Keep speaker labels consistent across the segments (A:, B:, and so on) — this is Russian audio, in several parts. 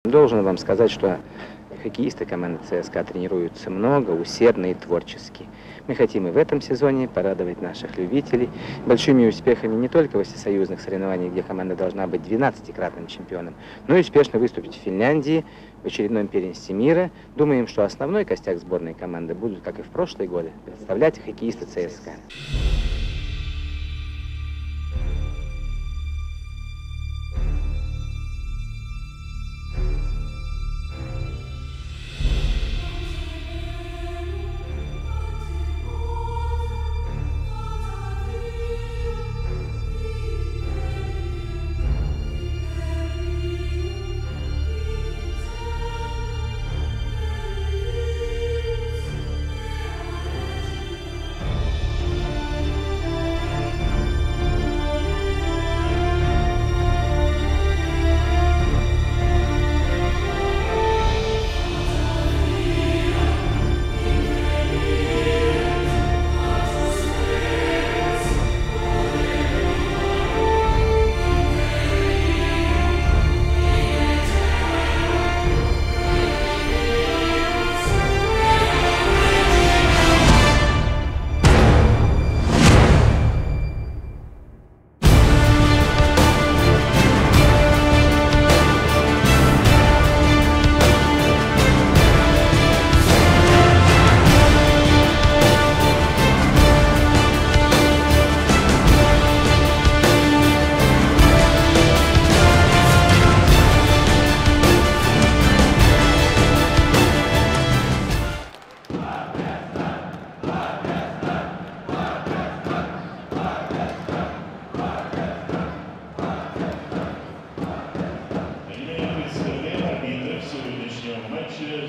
A: Должен вам сказать, что хоккеисты команды ЦСКА тренируются много, усердно и творчески. Мы хотим и в этом сезоне порадовать наших любителей большими успехами не только в всесоюзных соревнованиях, где команда должна быть 12-кратным чемпионом, но и успешно выступить в Финляндии в очередном первенстве мира. Думаем, что основной костяк сборной команды будут, как и в прошлые годы, представлять хоккеисты ЦСКА.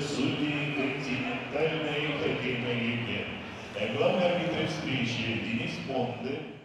B: Судьи континентальной хоккейной лиги. Главный арбитр встречи Денис Понды.